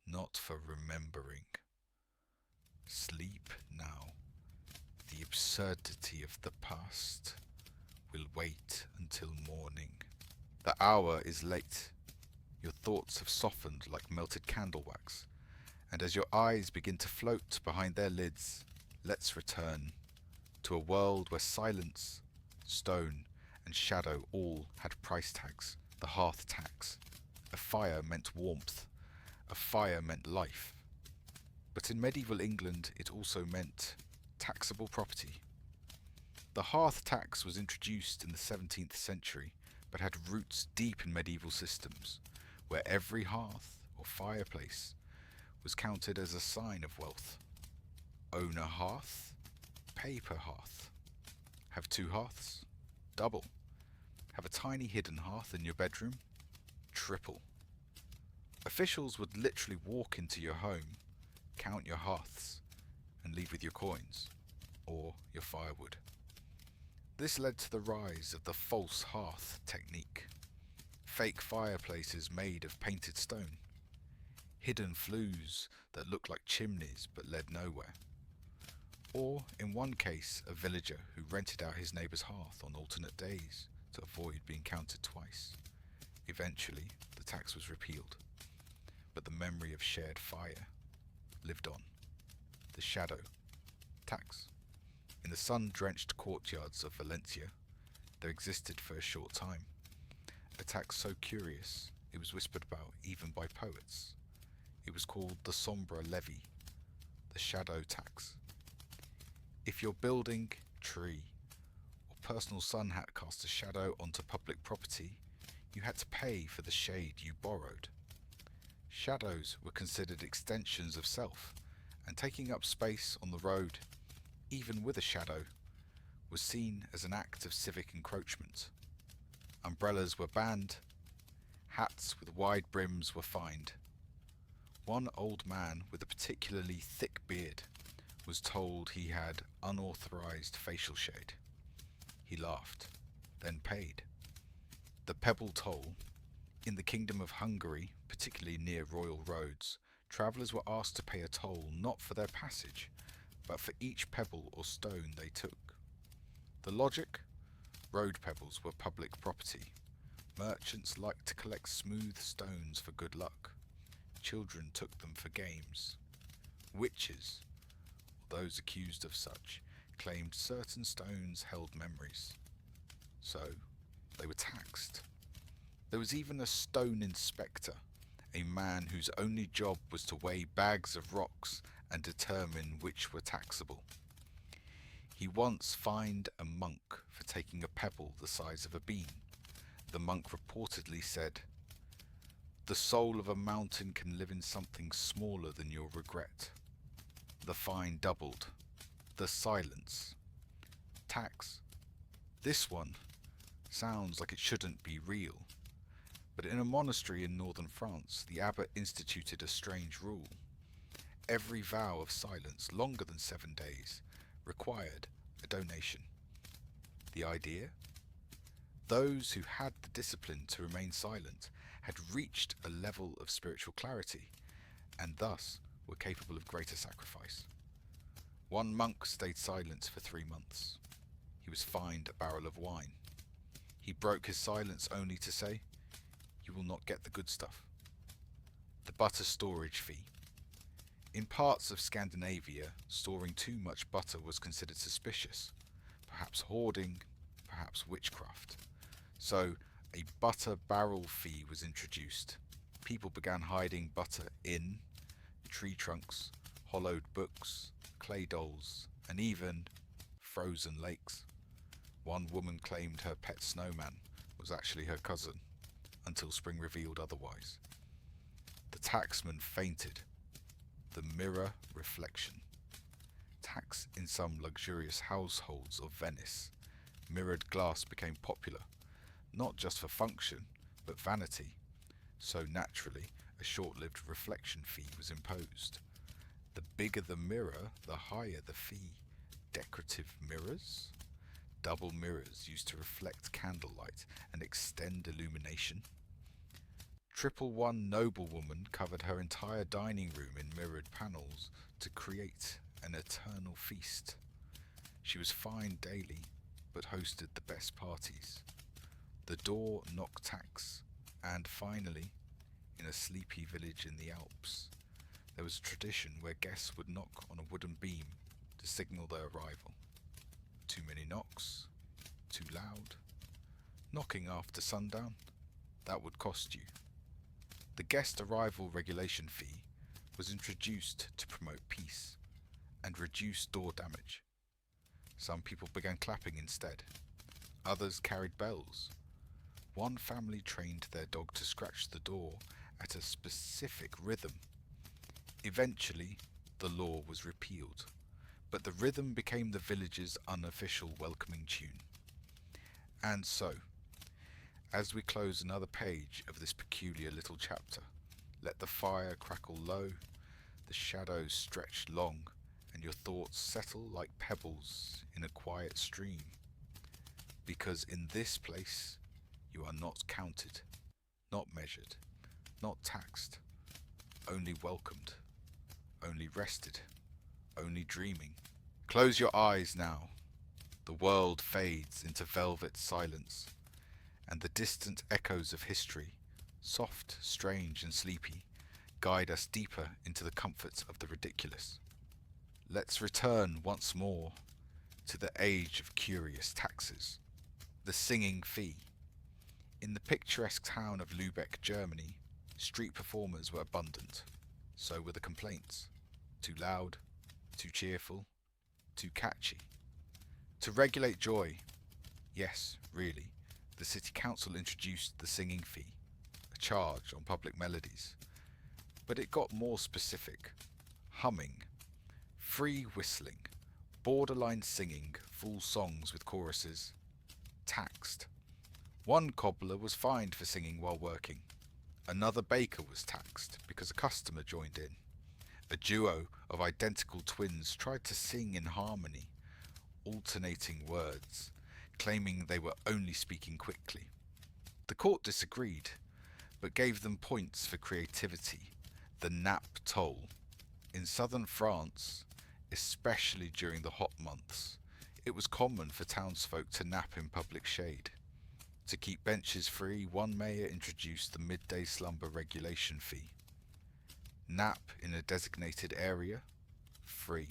not for remembering. Sleep now. The absurdity of the past will wait until morning. The hour is late. Your thoughts have softened like melted candle wax, and as your eyes begin to float behind their lids, let's return to a world where silence, stone, and shadow all had price tags. The hearth tax. A fire meant warmth. A fire meant life. But in medieval England, it also meant taxable property. The hearth tax was introduced in the 17th century, but had roots deep in medieval systems, where every hearth or fireplace was counted as a sign of wealth. Own a hearth, pay per hearth. Have 2 hearths? Double. Have a tiny hidden hearth in your bedroom? Triple. Officials would literally walk into your home, count your hearths, and leave with your coins, or your firewood. This led to the rise of the false hearth technique. Fake fireplaces made of painted stone. Hidden flues that looked like chimneys but led nowhere. Or, in one case, a villager who rented out his neighbour's hearth on alternate days to avoid being counted twice. Eventually, the tax was repealed, but the memory of shared fire lived on. The shadow tax. In the sun-drenched courtyards of Valencia, there existed for a short time a tax so curious it was whispered about even by poets. It was called the sombra levy, the shadow tax. If your building, tree, or personal sun hat cast a shadow onto public property, you had to pay for the shade you borrowed. Shadows were considered extensions of self, and taking up space on the road, even with a shadow, was seen as an act of civic encroachment. Umbrellas were banned, hats with wide brims were fined. One old man with a particularly thick beard was told he had unauthorized facial shade. He laughed, then paid. The pebble toll. In the Kingdom of Hungary, particularly near royal roads, travellers were asked to pay a toll not for their passage, but for each pebble or stone they took. The logic? Road pebbles were public property. Merchants liked to collect smooth stones for good luck. Children took them for games. Witches, those accused of such claimed certain stones held memories, so they were taxed. There was even a stone inspector, a man whose only job was to weigh bags of rocks and determine which were taxable. He once fined a monk for taking a pebble the size of a bean. The monk reportedly said, "The soul of a mountain can live in something smaller than your regret." The fine doubled. The silence. Tax. This one sounds like it shouldn't be real. But in a monastery in northern France, the abbot instituted a strange rule. Every vow of silence longer than 7 days required a donation. The idea? Those who had the discipline to remain silent had reached a level of spiritual clarity, and thus were capable of greater sacrifice. One monk stayed silent for 3 months. He was fined a barrel of wine. He broke his silence only to say, "You will not get the good stuff." The butter storage fee. In parts of Scandinavia, storing too much butter was considered suspicious, perhaps hoarding, perhaps witchcraft. So a butter barrel fee was introduced. People began hiding butter in tree trunks, hollowed books, clay dolls, and even frozen lakes. One woman claimed her pet snowman was actually her cousin, until spring revealed otherwise. The taxman fainted. The mirror reflection. Tax in some luxurious households of Venice. Mirrored glass became popular, not just for function, but vanity. So naturally, a short-lived reflection fee was imposed. The bigger the mirror, the higher the fee. Decorative mirrors? Double mirrors used to reflect candlelight and extend illumination. 111 noblewoman covered her entire dining room in mirrored panels to create an eternal feast. She was fined daily, but hosted the best parties. The door knock tax, and finally, in a sleepy village in the Alps, there was a tradition where guests would knock on a wooden beam to signal their arrival. Too many knocks? Too loud? Knocking after sundown? That would cost you. The guest arrival regulation fee was introduced to promote peace and reduce door damage. Some people began clapping instead. Others carried bells. One family trained their dog to scratch the door at a specific rhythm. Eventually, the law was repealed, but the rhythm became the village's unofficial welcoming tune. And so, as we close another page of this peculiar little chapter, let the fire crackle low, the shadows stretch long, and your thoughts settle like pebbles in a quiet stream. Because in this place, you are not counted, not measured, not taxed, only welcomed, only rested, only dreaming. Close your eyes now. The world fades into velvet silence, and the distant echoes of history, soft, strange, and sleepy, guide us deeper into the comforts of the ridiculous. Let's return once more to the age of curious taxes. The singing fee. In the picturesque town of Lübeck, Germany, street performers were abundant. So were the complaints. Too loud, too cheerful, too catchy. To regulate joy, yes, really, the city council introduced the singing fee, a charge on public melodies. But it got more specific. Humming, free whistling, borderline singing, full songs with choruses. Taxed. One cobbler was fined for singing while working. Another baker was taxed because a customer joined in. A duo of identical twins tried to sing in harmony, alternating words, claiming they were only speaking quickly. The court disagreed, but gave them points for creativity, the nap toll. In southern France, especially during the hot months, it was common for townsfolk to nap in public shade. To keep benches free, one mayor introduced the midday slumber regulation fee. Nap in a designated area, free.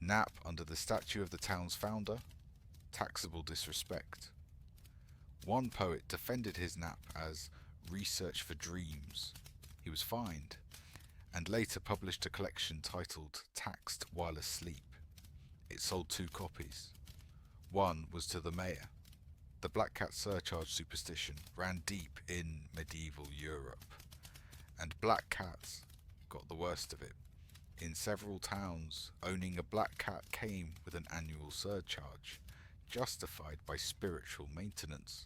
Nap under the statue of the town's founder, taxable disrespect. One poet defended his nap as research for dreams. He was fined, and later published a collection titled Taxed While Asleep. It sold 2 copies. One was to the mayor. The black cat surcharge superstition ran deep in medieval Europe, and black cats got the worst of it. In several towns, owning a black cat came with an annual surcharge, justified by spiritual maintenance.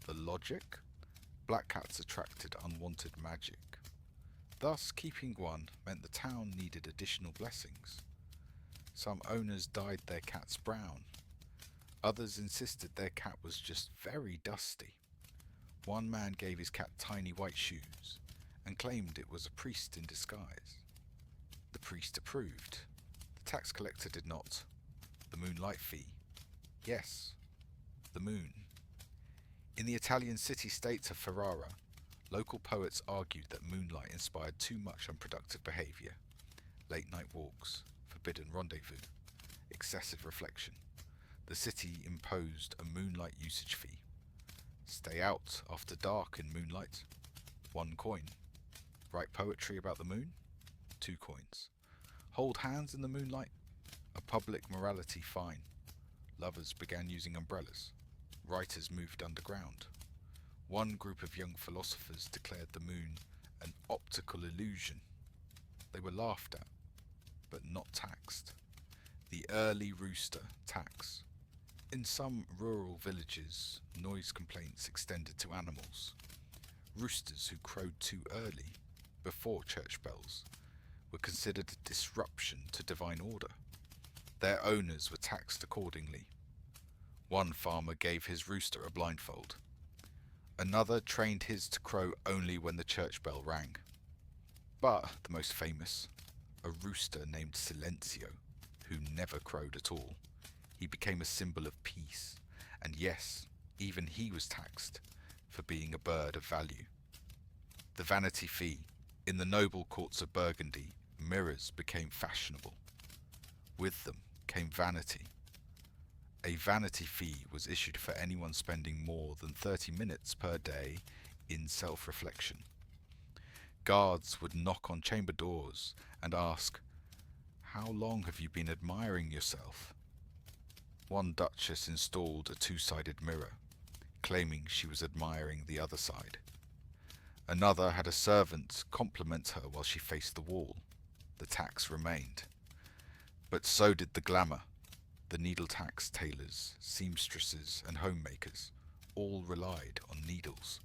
The logic? Black cats attracted unwanted magic. Thus, keeping one meant the town needed additional blessings. Some owners dyed their cats brown. Others insisted their cat was just very dusty. One man gave his cat tiny white shoes and claimed it was a priest in disguise. The priest approved. The tax collector did not. The moonlight fee. Yes, the moon. In the Italian city-state of Ferrara, local poets argued that moonlight inspired too much unproductive behaviour. Late-night walks, forbidden rendezvous, excessive reflection. The city imposed a moonlight usage fee. Stay out after dark in moonlight, 1 coin. Write poetry about the moon, 2 coins. Hold hands in the moonlight, a public morality fine. Lovers began using umbrellas. Writers moved underground. One group of young philosophers declared the moon an optical illusion. They were laughed at, but not taxed. The early rooster tax. In some rural villages, noise complaints extended to animals. Roosters who crowed too early, before church bells, were considered a disruption to divine order. Their owners were taxed accordingly. One farmer gave his rooster a blindfold. Another trained his to crow only when the church bell rang. But the most famous, a rooster named Silencio, who never crowed at all. He became a symbol of peace, and yes, even he was taxed for being a bird of value. The vanity fee. In the noble courts of Burgundy, mirrors became fashionable. With them came vanity. A vanity fee was issued for anyone spending more than 30 minutes per day in self-reflection. Guards would knock on chamber doors and ask, "How long have you been admiring yourself?" One duchess installed a 2-sided mirror, claiming she was admiring the other side. Another had a servant compliment her while she faced the wall. The tax remained. But so did the glamour. The needle-tax tailors, seamstresses, and homemakers all relied on needles.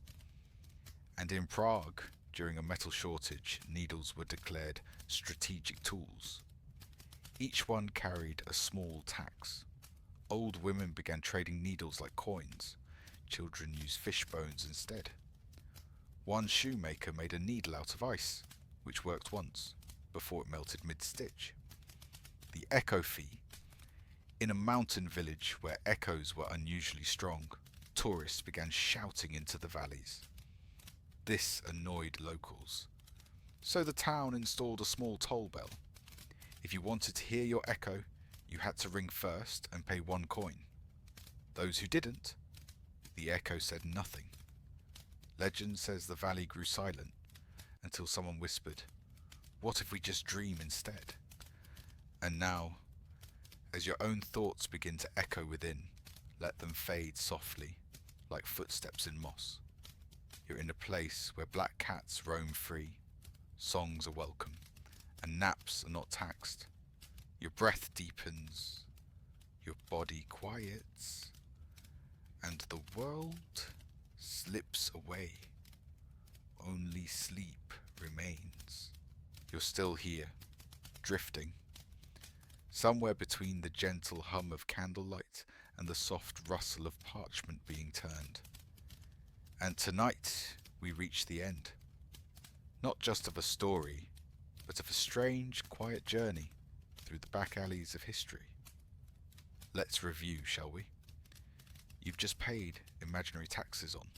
And in Prague, during a metal shortage, needles were declared strategic tools. Each one carried a small tax. Old women began trading needles like coins. Children used fish bones instead. One shoemaker made a needle out of ice, which worked once, before it melted mid-stitch. The echo fee. In a mountain village where echoes were unusually strong, tourists began shouting into the valleys. This annoyed locals. So the town installed a small toll bell. If you wanted to hear your echo, you had to ring first and pay 1 coin. Those who didn't, the echo said nothing. Legend says the valley grew silent until someone whispered, "What if we just dream instead?" And now, as your own thoughts begin to echo within, let them fade softly, like footsteps in moss. You're in a place where black cats roam free, songs are welcome, and naps are not taxed. Your breath deepens, your body quiets, and the world slips away. Only sleep remains. You're still here, drifting, somewhere between the gentle hum of candlelight and the soft rustle of parchment being turned. And tonight we reach the end, not just of a story, but of a strange, quiet journey through the back alleys of history. Let's review, shall we? You've just paid imaginary taxes on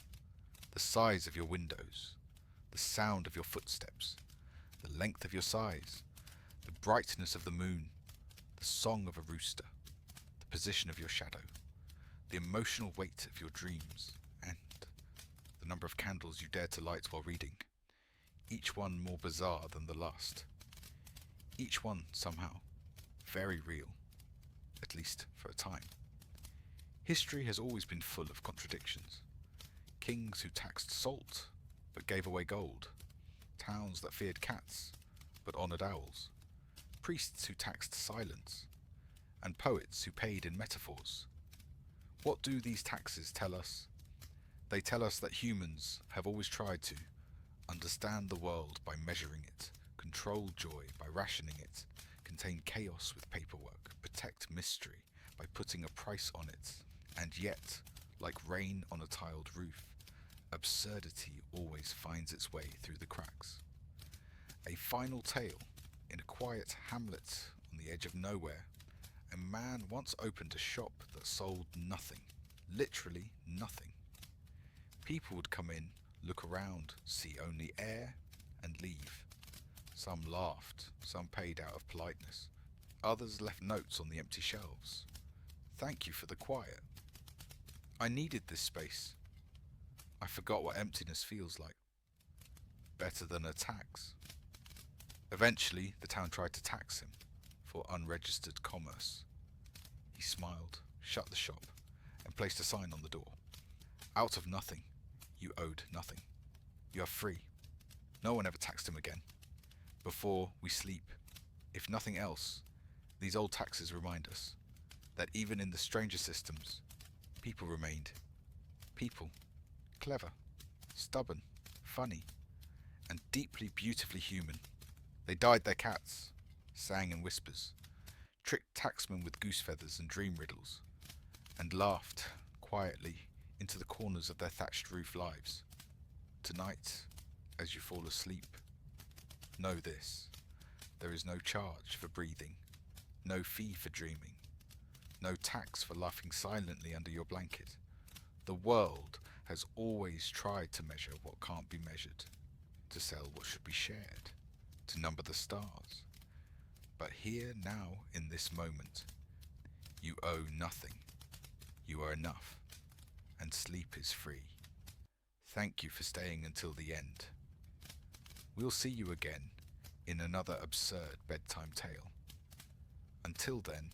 the size of your windows, the sound of your footsteps, the length of your sighs, the brightness of the moon, the song of a rooster, the position of your shadow, the emotional weight of your dreams, and the number of candles you dare to light while reading, each one more bizarre than the last. Each one, somehow, very real, at least for a time. History has always been full of contradictions. Kings who taxed salt, but gave away gold. Towns that feared cats, but honoured owls. Priests who taxed silence, and poets who paid in metaphors. What do these taxes tell us? They tell us that humans have always tried to understand the world by measuring it, control joy by rationing it, contain chaos with paperwork, protect mystery by putting a price on it, and yet, like rain on a tiled roof, absurdity always finds its way through the cracks. A final tale, in a quiet hamlet on the edge of nowhere, a man once opened a shop that sold nothing, literally nothing. People would come in, look around, see only air, and leave. Some laughed, some paid out of politeness. Others left notes on the empty shelves. Thank you for the quiet. I needed this space. I forgot what emptiness feels like. Better than a tax. Eventually, the town tried to tax him for unregistered commerce. He smiled, shut the shop, and placed a sign on the door. Out of nothing, you owed nothing. You are free. No one ever taxed him again. Before we sleep, if nothing else, these old taxes remind us that even in the stranger systems, people remained people, clever, stubborn, funny, and deeply beautifully human. They dyed their cats, sang in whispers, tricked taxmen with goose feathers and dream riddles, and laughed quietly into the corners of their thatched roof lives. Tonight, as you fall asleep, know this: there is no charge for breathing, no fee for dreaming, no tax for laughing silently under your blanket. The world has always tried to measure what can't be measured, to sell what should be shared, to number the stars. But here now, in this moment, you owe nothing. You are enough, and sleep is free. Thank you for staying until the end. We'll see you again in another absurd bedtime tale. Until then,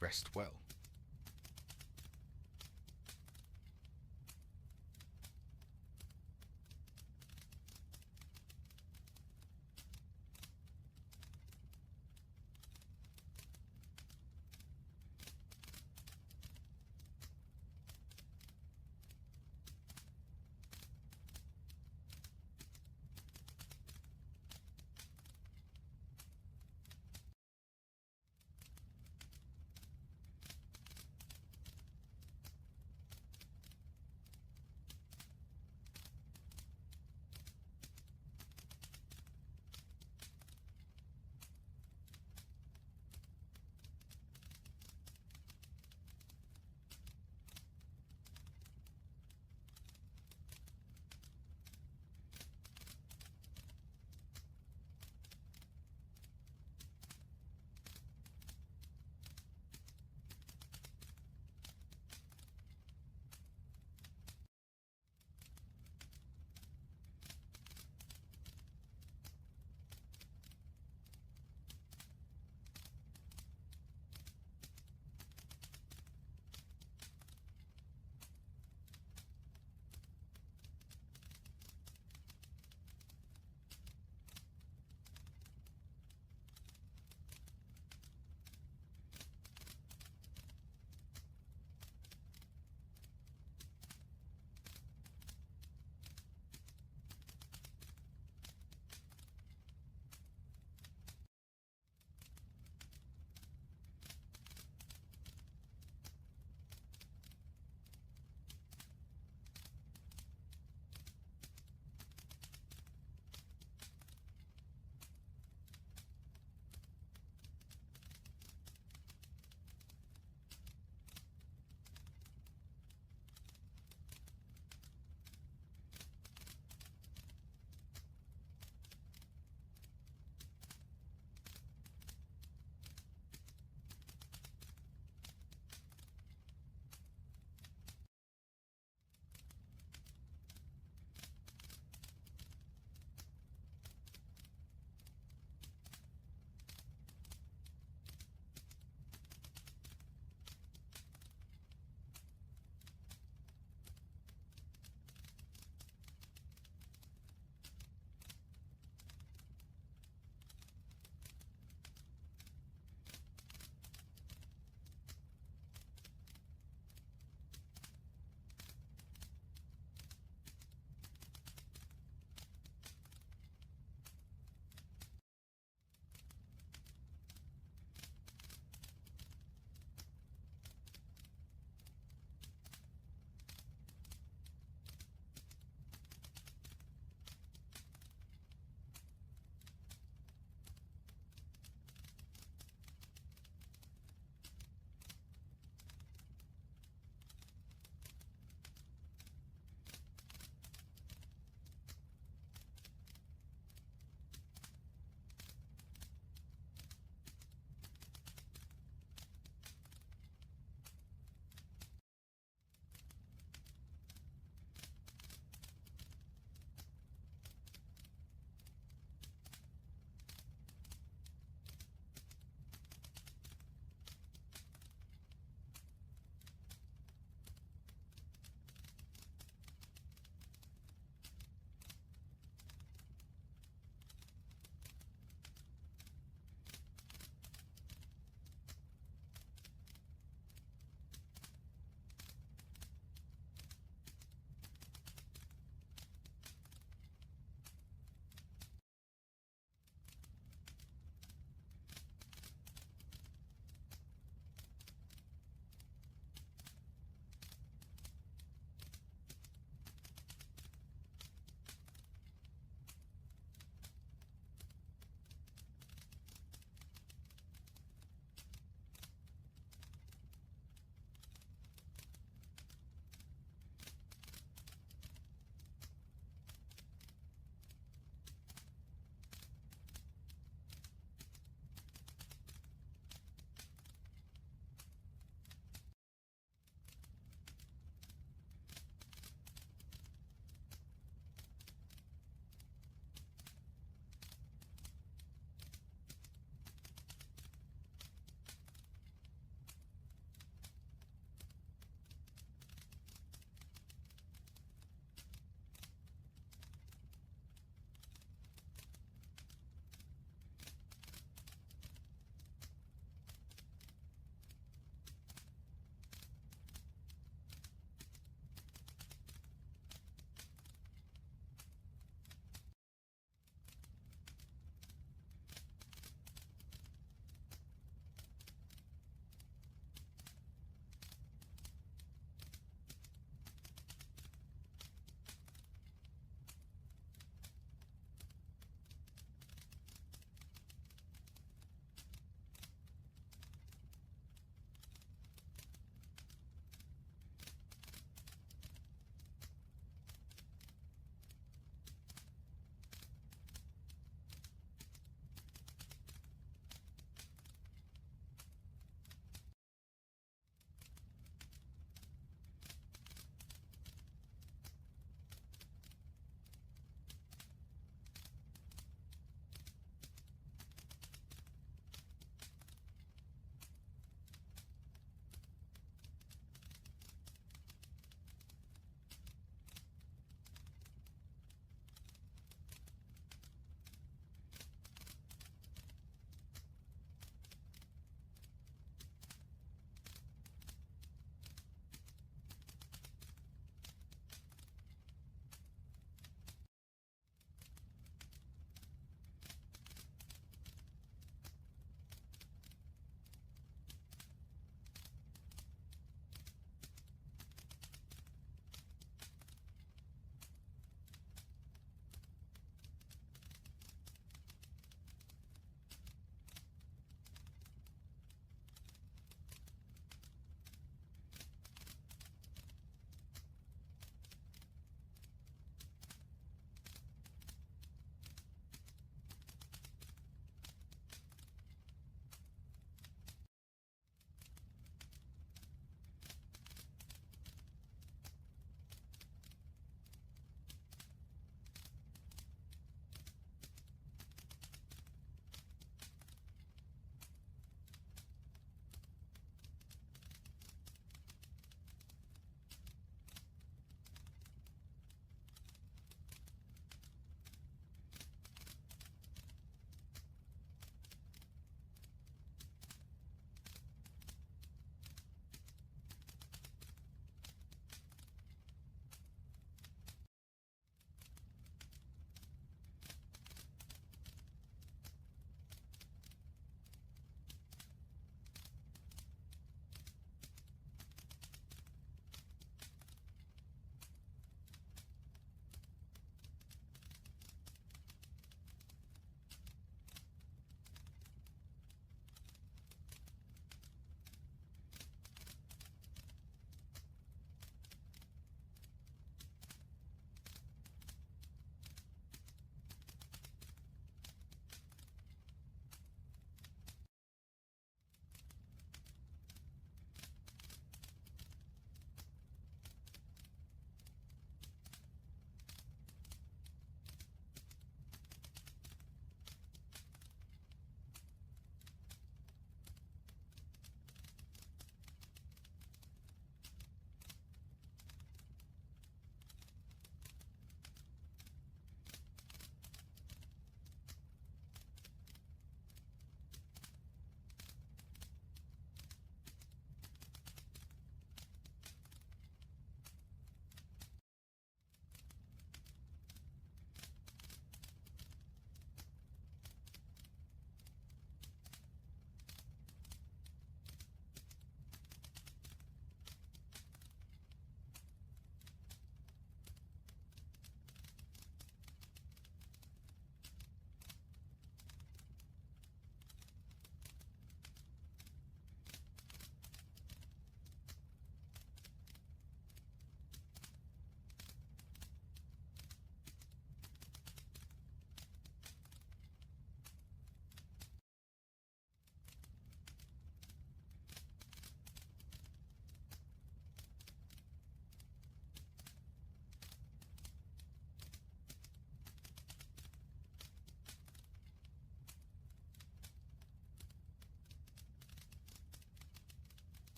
rest well.